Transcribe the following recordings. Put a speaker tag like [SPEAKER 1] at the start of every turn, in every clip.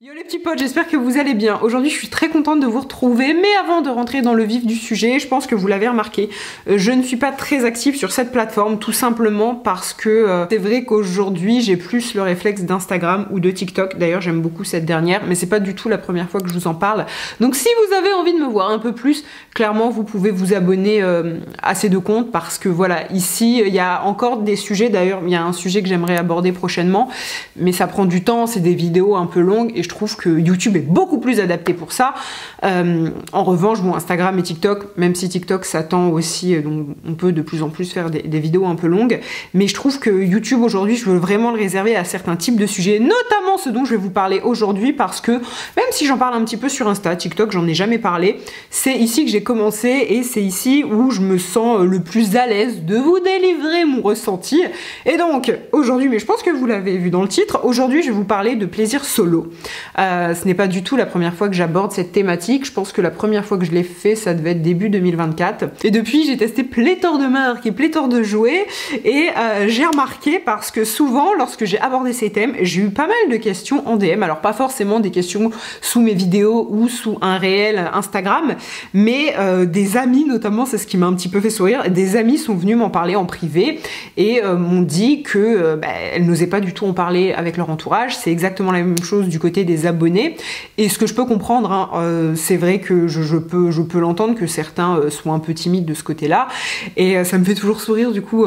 [SPEAKER 1] Yo les petits potes, j'espère que vous allez bien. Aujourd'hui je suis très contente de vous retrouver, mais avant de rentrer dans le vif du sujet, je pense que vous l'avez remarqué, je ne suis pas très active sur cette plateforme, tout simplement parce que c'est vrai qu'aujourd'hui j'ai plus le réflexe d'Instagram ou de TikTok. D'ailleurs j'aime beaucoup cette dernière, mais c'est pas du tout la première fois que je vous en parle. Donc si vous avez envie de me voir un peu plus, clairement vous pouvez vous abonner à ces deux comptes, parce que voilà, ici il y a encore des sujets. D'ailleurs il y a un sujet que j'aimerais aborder prochainement, mais ça prend du temps, c'est des vidéos un peu longues et je trouve que YouTube est beaucoup plus adapté pour ça. En revanche, bon, Instagram et TikTok, même si TikTok s'attend aussi, donc on peut de plus en plus faire des vidéos un peu longues, mais je trouve que YouTube aujourd'hui, je veux vraiment le réserver à certains types de sujets, notamment ce dont je vais vous parler aujourd'hui, parce que même si j'en parle un petit peu sur Insta, TikTok, j'en ai jamais parlé, c'est ici que j'ai commencé et c'est ici où je me sens le plus à l'aise de vous délivrer mon ressenti. Et donc, aujourd'hui, mais je pense que vous l'avez vu dans le titre, aujourd'hui, je vais vous parler de plaisir solo. Ce n'est pas du tout la première fois que j'aborde cette thématique. Je pense que la première fois que je l'ai fait, ça devait être début 2024. Et depuis, j'ai testé pléthore de marques et pléthore de jouets. Et j'ai remarqué, parce que souvent, lorsque j'ai abordé ces thèmes, j'ai eu pas mal de questions en DM. Alors pas forcément des questions sous mes vidéos ou sous un réel Instagram, mais des amis notamment, c'est ce qui m'a un petit peu fait sourire. Des amis sont venus m'en parler en privé et m'ont dit que elles n'osaient pas du tout en parler avec leur entourage. C'est exactement la même chose du côté des abonnés, et ce que je peux comprendre, hein, c'est vrai que je peux l'entendre, que certains sont un peu timides de ce côté-là, et ça me fait toujours sourire du coup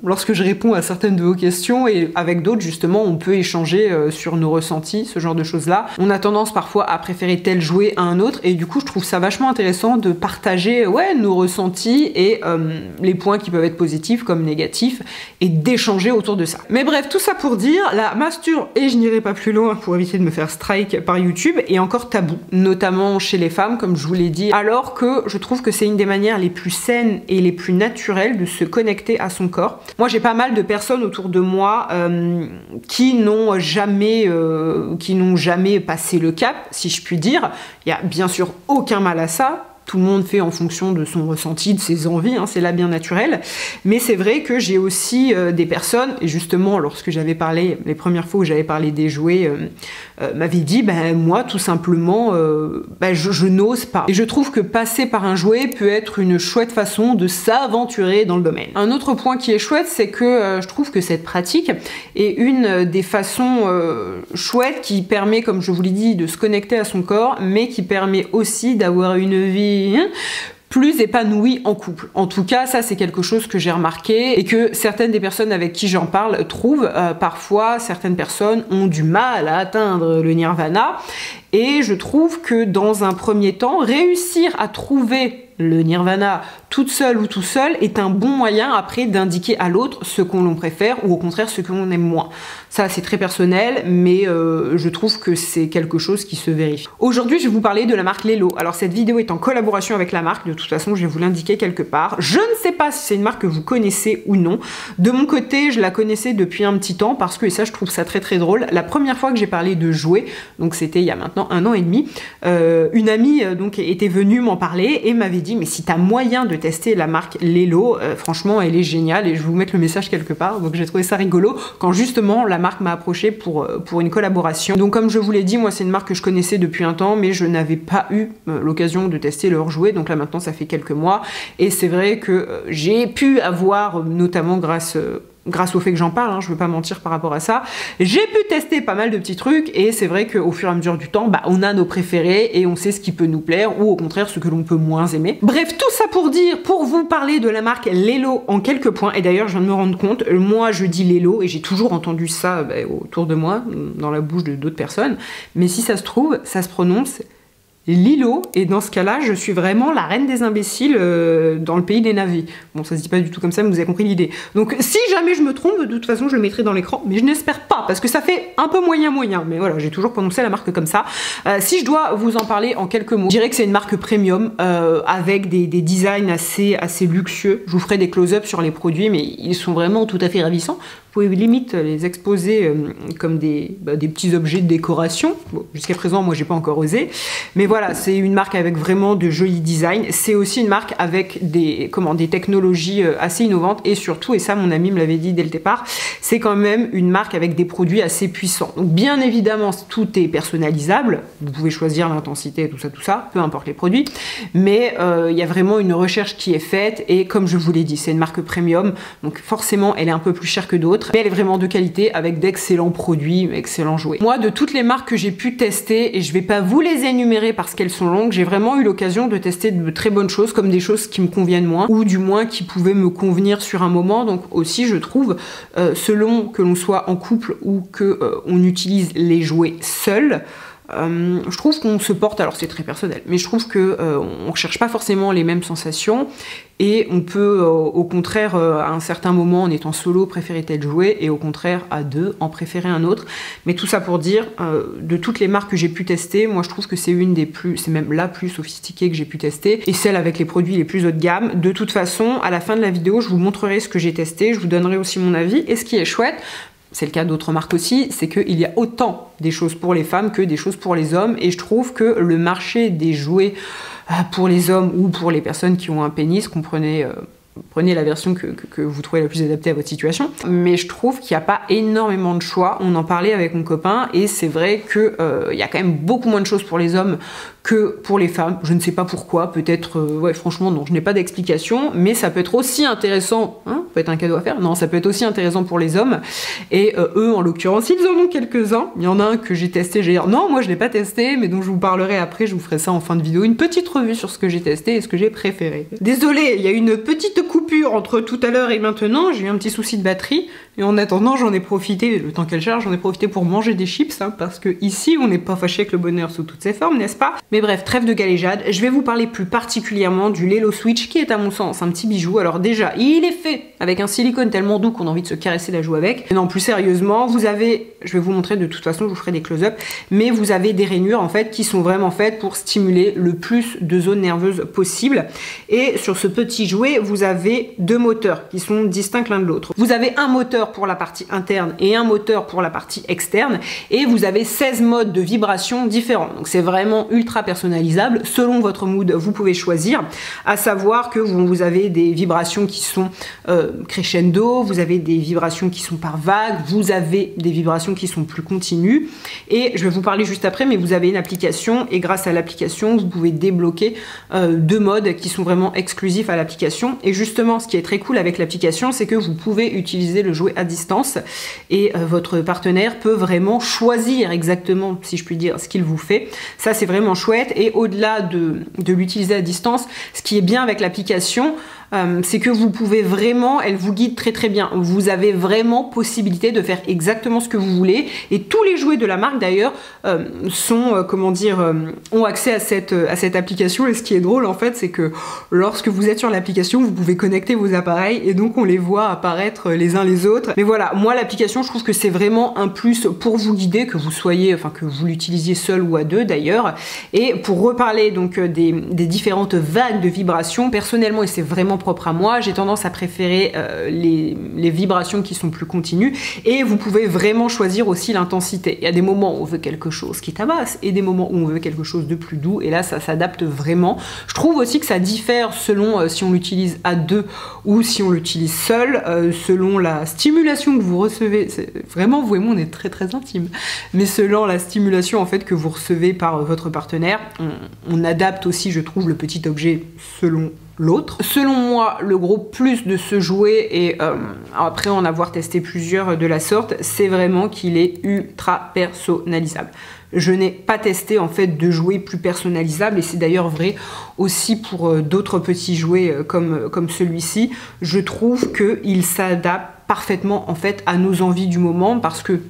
[SPEAKER 1] lorsque je réponds à certaines de vos questions, et avec d'autres justement on peut échanger sur nos ressentis, ce genre de choses-là. On a tendance parfois à préférer tel jouet à un autre, et du coup je trouve ça vachement intéressant de partager nos ressentis et les points qui peuvent être positifs comme négatifs, et d'échanger autour de ça. Mais bref, tout ça pour dire, la masturbe, et je n'irai pas plus loin pour éviter de me faire strike par YouTube, est encore tabou, notamment chez les femmes, comme je vous l'ai dit, alors que je trouve que c'est une des manières les plus saines et les plus naturelles de se connecter à son corps. Moi j'ai pas mal de personnes autour de moi qui n'ont jamais passé le cap, si je puis dire. Il y a bien sûr aucun mal à ça. Tout le monde fait en fonction de son ressenti, de ses envies, hein, c'est là bien naturel. Mais c'est vrai que j'ai aussi des personnes, et justement lorsque j'avais parlé, les premières fois où j'avais parlé des jouets, m'avaient dit, moi tout simplement, je n'ose pas. Et je trouve que passer par un jouet peut être une chouette façon de s'aventurer dans le domaine. Un autre point qui est chouette, c'est que je trouve que cette pratique est une des façons chouettes qui permet, comme je vous l'ai dit, de se connecter à son corps, mais qui permet aussi d'avoir une vie plus épanouie en couple. En tout cas, ça c'est quelque chose que j'ai remarqué, et que certaines des personnes avec qui j'en parle trouvent. Parfois, certaines personnes ont du mal à atteindre le nirvana, et je trouve que dans un premier temps, réussir à trouver le nirvana toute seule ou tout seul est un bon moyen après d'indiquer à l'autre ce qu'on l'on préfère, ou au contraire ce que l'on aime moins. Ça c'est très personnel, mais je trouve que c'est quelque chose qui se vérifie. Aujourd'hui je vais vous parler de la marque Lelo. Alors cette vidéo est en collaboration avec la marque, de toute façon je vais vous l'indiquer quelque part. Je ne sais pas si c'est une marque que vous connaissez ou non. De mon côté je la connaissais depuis un petit temps, parce que, et ça je trouve ça très très drôle, la première fois que j'ai parlé de jouets, donc c'était il y a maintenant 1 an et demi, une amie donc était venue m'en parler et m'avait dit, mais si t'as moyen de tester la marque Lelo, franchement elle est géniale, et je vais vous mettre le message quelque part. Donc j'ai trouvé ça rigolo quand justement la marque m'a approché pour une collaboration. Donc comme je vous l'ai dit, moi c'est une marque que je connaissais depuis un temps, mais je n'avais pas eu l'occasion de tester leurs jouets. Donc là maintenant ça fait quelques mois, et c'est vrai que j'ai pu avoir, notamment grâce au fait que j'en parle, hein, je veux pas mentir par rapport à ça, j'ai pu tester pas mal de petits trucs, et c'est vrai qu'au fur et à mesure du temps, on a nos préférés et on sait ce qui peut nous plaire, ou au contraire ce que l'on peut moins aimer. Bref, tout ça pour vous parler de la marque Lelo en quelques points. Et d'ailleurs je viens de me rendre compte, moi je dis Lelo et j'ai toujours entendu ça autour de moi, dans la bouche de d'autres personnes, mais si ça se trouve, ça se prononce Lilo, et dans ce cas-là, je suis vraiment la reine des imbéciles dans le pays des navis. Bon, ça se dit pas du tout comme ça, mais vous avez compris l'idée. Donc, si jamais je me trompe, de toute façon, je le mettrai dans l'écran, mais je n'espère pas, parce que ça fait un peu moyen. Mais voilà, j'ai toujours prononcé la marque comme ça. Si je dois vous en parler en quelques mots, je dirais que c'est une marque premium, avec des designs assez luxueux. Je vous ferai des close-up sur les produits, mais ils sont vraiment tout à fait ravissants. pouvez limite les exposer comme des petits objets de décoration. Bon, jusqu'à présent, moi, j'ai pas encore osé. Mais voilà, c'est une marque avec vraiment de jolis designs. C'est aussi une marque avec des technologies assez innovantes. Et surtout, et ça, mon ami me l'avait dit dès le départ, c'est quand même une marque avec des produits assez puissants. Donc, bien évidemment, tout est personnalisable. Vous pouvez choisir l'intensité, tout ça, peu importe les produits. Mais il y a vraiment une recherche qui est faite. Et comme je vous l'ai dit, c'est une marque premium. Donc, forcément, elle est un peu plus chère que d'autres. Mais elle est vraiment de qualité avec d'excellents produits, excellents jouets. Moi, de toutes les marques que j'ai pu tester, et je vais pas vous les énumérer parce qu'elles sont longues, j'ai vraiment eu l'occasion de tester de très bonnes choses, comme des choses qui me conviennent moins, ou du moins qui pouvaient me convenir sur un moment. Donc aussi, je trouve, selon que l'on soit en couple ou que on utilise les jouets seuls, je trouve qu'on se porte, alors c'est très personnel, mais je trouve que on recherche pas forcément les mêmes sensations et on peut au contraire à un certain moment en étant solo préférer tel jouet et au contraire à deux en préférer un autre. Mais tout ça pour dire, de toutes les marques que j'ai pu tester, moi je trouve que c'est une des plus, c'est même la plus sophistiquée que j'ai pu tester et celle avec les produits les plus haut de gamme. De toute façon, à la fin de la vidéo, je vous montrerai ce que j'ai testé, je vous donnerai aussi mon avis et ce qui est chouette, c'est le cas d'autres marques aussi, c'est qu'il y a autant des choses pour les femmes que des choses pour les hommes et je trouve que le marché des jouets pour les hommes ou pour les personnes qui ont un pénis, prenez la version que vous trouvez la plus adaptée à votre situation. Mais je trouve qu'il n'y a pas énormément de choix. On en parlait avec mon copain et c'est vrai qu'il y a quand même beaucoup moins de choses pour les hommes que pour les femmes. Je ne sais pas pourquoi. Peut-être, ouais, franchement, non, je n'ai pas d'explication. Mais ça peut être aussi intéressant. Hein, ça peut être un cadeau à faire. Non, ça peut être aussi intéressant pour les hommes. Et eux, en l'occurrence, ils en ont quelques-uns. Il y en a un que j'ai testé. J'ai dit, non, moi, je ne l'ai pas testé, mais dont je vous parlerai après. Je vous ferai ça en fin de vidéo. Une petite revue sur ce que j'ai testé et ce que j'ai préféré. Désolée, il y a une petite coupure entre tout à l'heure et maintenant. J'ai eu un petit souci de batterie. Et en attendant, j'en ai profité, le temps qu'elle charge, j'en ai profité pour manger des chips, hein, parce que ici, on n'est pas fâché avec le bonheur sous toutes ses formes, n'est-ce pas? Mais bref, trêve de galéjade, je vais vous parler plus particulièrement du Lelo Switch, qui est à mon sens un petit bijou. Alors déjà, il est fait avec un silicone tellement doux qu'on a envie de se caresser la joue avec. Mais non, plus sérieusement, vous avez, je vais vous montrer de toute façon, je vous ferai des close-up, mais vous avez des rainures en fait qui sont vraiment faites pour stimuler le plus de zones nerveuses possible. Et sur ce petit jouet, vous avez deux moteurs qui sont distincts l'un de l'autre. Vous avez un moteur pour la partie interne et un moteur pour la partie externe et vous avez 16 modes de vibration différents. Donc c'est vraiment ultra personnalisable. Selon votre mood, vous pouvez choisir, à savoir que vous avez des vibrations qui sont crescendo, vous avez des vibrations qui sont par vagues, vous avez des vibrations qui sont plus continues et je vais vous parler juste après, mais vous avez une application et grâce à l'application, vous pouvez débloquer deux modes qui sont vraiment exclusifs à l'application. Et justement, ce qui est très cool avec l'application, c'est que vous pouvez utiliser le jouet à distance et votre partenaire peut vraiment choisir exactement, si je puis dire, ce qu'il vous fait. Ça, c'est vraiment chouette. Et au-delà de l'utiliser à distance, ce qui est bien avec l'application, c'est que vous pouvez vraiment, elle vous guide très très bien. Vous avez vraiment possibilité de faire exactement ce que vous voulez. Et tous les jouets de la marque d'ailleurs sont, comment dire, ont accès à cette application. Et ce qui est drôle en fait, c'est que lorsque vous êtes sur l'application, vous pouvez connecter vos appareils et donc on les voit apparaître les uns les autres. Mais voilà, moi l'application, je trouve que c'est vraiment un plus pour vous guider, que vous soyez, enfin que vous l'utilisiez seul ou à deux d'ailleurs. Et pour reparler donc des différentes vagues de vibrations, personnellement, et c'est vraiment propre à moi, j'ai tendance à préférer les vibrations qui sont plus continues et vous pouvez vraiment choisir aussi l'intensité. Il y a des moments où on veut quelque chose qui tabasse et des moments où on veut quelque chose de plus doux et là ça s'adapte vraiment. Je trouve aussi que ça diffère selon si on l'utilise à deux ou si on l'utilise seul, selon la stimulation que vous recevez. Vraiment, vous et moi on est très très intimes, mais selon la stimulation en fait que vous recevez par votre partenaire, on adapte aussi, je trouve, le petit objet selon l'autre. Selon moi, le gros plus de ce jouet, et après en avoir testé plusieurs de la sorte, c'est vraiment qu'il est ultra personnalisable. Je n'ai pas testé en fait de jouets plus personnalisables et c'est d'ailleurs vrai aussi pour d'autres petits jouets comme celui-ci. Je trouve qu'il s'adapte parfaitement en fait à nos envies du moment parce que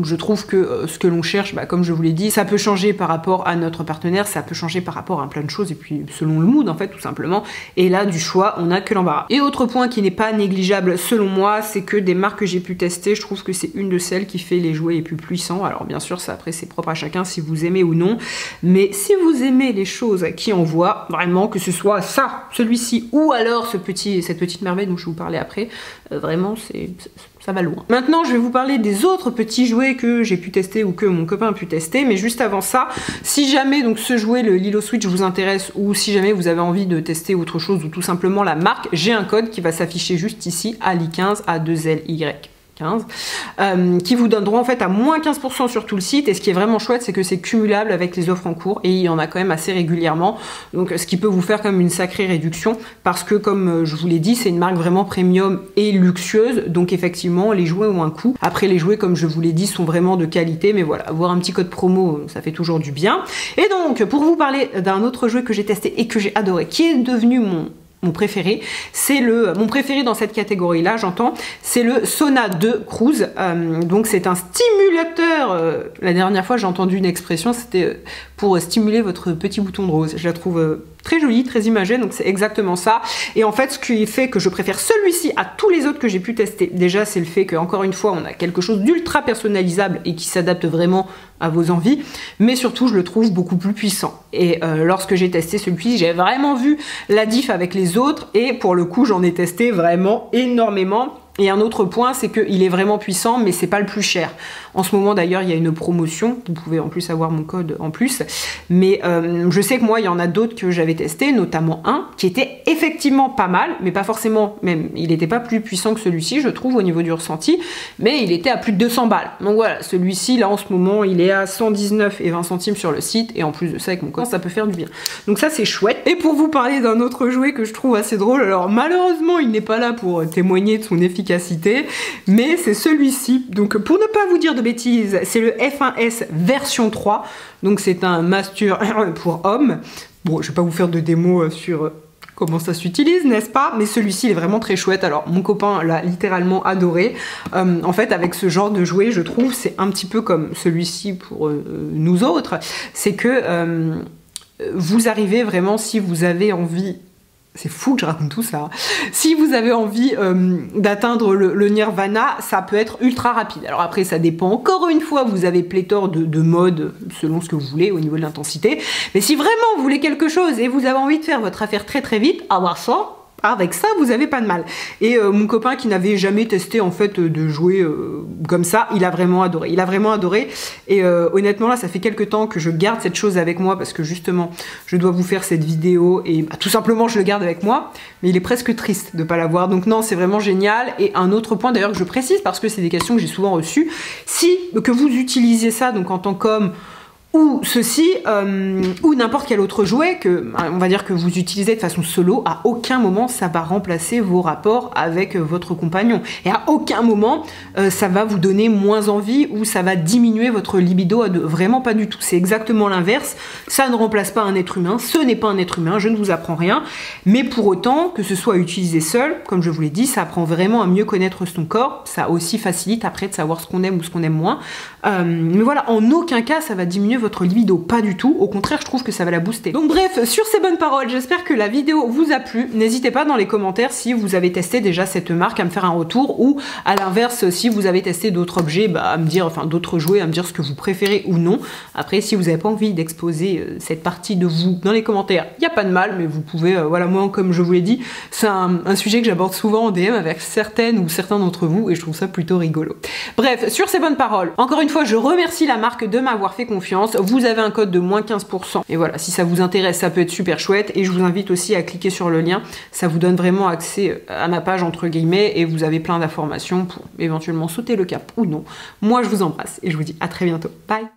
[SPEAKER 1] je trouve que ce que l'on cherche, comme je vous l'ai dit, ça peut changer par rapport à notre partenaire, ça peut changer par rapport à plein de choses, et puis selon le mood en fait, tout simplement. Et là, du choix, on n'a que l'embarras. Et autre point qui n'est pas négligeable selon moi, c'est que des marques que j'ai pu tester, je trouve que c'est une de celles qui fait les jouets les plus puissants. Alors bien sûr, ça après c'est propre à chacun si vous aimez ou non, mais si vous aimez les choses qui envoient, vraiment, que ce soit ça, celui-ci, ou alors cette petite merveille dont je vous parlais après, vraiment ça ça va loin. Maintenant, je vais vous parler des autres petits jouets que j'ai pu tester ou que mon copain a pu tester, mais juste avant ça, si jamais donc ce jouet, le Lilo Switch, vous intéresse, ou si jamais vous avez envie de tester autre chose, ou tout simplement la marque, j'ai un code qui va s'afficher juste ici, Ali15, A2LY. Qui vous donneront en fait à moins 15% sur tout le site, et ce qui est vraiment chouette, c'est que c'est cumulable avec les offres en cours, et il y en a quand même assez régulièrement, donc ce qui peut vous faire comme une sacrée réduction, parce que comme je vous l'ai dit, c'est une marque vraiment premium et luxueuse, donc effectivement les jouets ont un coût. Après, les jouets, comme je vous l'ai dit, sont vraiment de qualité, mais voilà, avoir un petit code promo, ça fait toujours du bien. Et donc, pour vous parler d'un autre jouet que j'ai testé et que j'ai adoré, qui est devenu mon préféré, c'est mon préféré dans cette catégorie là, j'entends, c'est le Sona 2 Cruise. Donc c'est un stimulateur, la dernière fois j'ai entendu une expression, c'était pour stimuler votre petit bouton de rose. Je la trouve très jolie, très imagée, donc c'est exactement ça. Et en fait, ce qui fait que je préfère celui-ci à tous les autres que j'ai pu tester, déjà c'est le fait que, encore une fois, on a quelque chose d'ultra personnalisable et qui s'adapte vraiment à vos envies, mais surtout je le trouve beaucoup plus puissant. Et lorsque j'ai testé celui-ci, j'ai vraiment vu la diff avec les autres, et pour le coup j'en ai testé vraiment énormément. Et un autre point, c'est qu'il est vraiment puissant, mais c'est pas le plus cher. En ce moment d'ailleurs, il y a une promotion, vous pouvez en plus avoir mon code en plus, mais je sais que moi, il y en a d'autres que j'avais testé, notamment un qui était effectivement pas mal, mais pas forcément, même il n'était pas plus puissant que celui-ci, je trouve, au niveau du ressenti, mais il était à plus de 200 balles. Donc voilà, celui-ci, là en ce moment, il est à 119,20 € sur le site, et en plus de ça, avec mon code, ça peut faire du bien. Donc ça, c'est chouette. Et pour vous parler d'un autre jouet que je trouve assez drôle, alors malheureusement, il n'est pas là pour témoigner de son efficacité, mais c'est celui-ci. Donc pour ne pas vous dire de bêtises, c'est le F1S version 3, donc c'est un mastur pour hommes. Bon, je vais pas vous faire de démo sur comment ça s'utilise, n'est-ce pas? Mais celui-ci, il est vraiment très chouette. Alors, mon copain l'a littéralement adoré. En fait, avec ce genre de jouet, je trouve, c'est un petit peu comme celui-ci pour nous autres. C'est que vous arrivez vraiment, si vous avez envie... C'est fou que je raconte tout ça. Si vous avez envie d'atteindre le nirvana, ça peut être ultra rapide. Alors après, ça dépend. Encore une fois, vous avez pléthore de modes selon ce que vous voulez au niveau de l'intensité. Mais si vraiment vous voulez quelque chose et vous avez envie de faire votre affaire très très vite, avoir ça, avec ça, vous avez pas de mal. Et mon copain qui n'avait jamais testé en fait de jouer comme ça, il a vraiment adoré. Il a vraiment adoré. Et honnêtement là, ça fait quelques temps que je garde cette chose avec moi parce que justement, je dois vous faire cette vidéo et tout simplement je le garde avec moi. Mais il est presque triste de pas l'avoir. Donc non, c'est vraiment génial. Et un autre point d'ailleurs que je précise parce que c'est des questions que j'ai souvent reçues, que vous utilisiez ça donc en tant qu'homme, ou ceci, ou n'importe quel autre jouet que, on va dire que vous utilisez de façon solo, à aucun moment ça va remplacer vos rapports avec votre compagnon. Et à aucun moment ça va vous donner moins envie ou ça va diminuer votre libido, vraiment pas du tout. C'est exactement l'inverse. Ça ne remplace pas un être humain, ce n'est pas un être humain, je ne vous apprends rien. Mais pour autant, que ce soit utilisé seul, comme je vous l'ai dit, ça apprend vraiment à mieux connaître son corps. Ça aussi facilite après de savoir ce qu'on aime ou ce qu'on aime moins. Mais voilà, en aucun cas ça va diminuer votre libido, pas du tout. Au contraire, je trouve que ça va la booster. Donc bref, sur ces bonnes paroles, j'espère que la vidéo vous a plu. N'hésitez pas dans les commentaires si vous avez testé déjà cette marque à me faire un retour, ou à l'inverse, si vous avez testé d'autres objets, à me dire, enfin d'autres jouets, à me dire ce que vous préférez ou non. Après, si vous n'avez pas envie d'exposer cette partie de vous dans les commentaires, il n'y a pas de mal, mais vous pouvez, voilà, moi, comme je vous l'ai dit, c'est un sujet que j'aborde souvent en DM avec certaines ou certains d'entre vous, et je trouve ça plutôt rigolo. Bref, sur ces bonnes paroles, encore une fois, je remercie la marque de m'avoir fait confiance. Vous avez un code de moins 15%. Et voilà, si ça vous intéresse, ça peut être super chouette. Et je vous invite aussi à cliquer sur le lien. Ça vous donne vraiment accès à ma page, entre guillemets, et vous avez plein d'informations pour éventuellement sauter le cap ou non. Moi, je vous embrasse et je vous dis à très bientôt. Bye!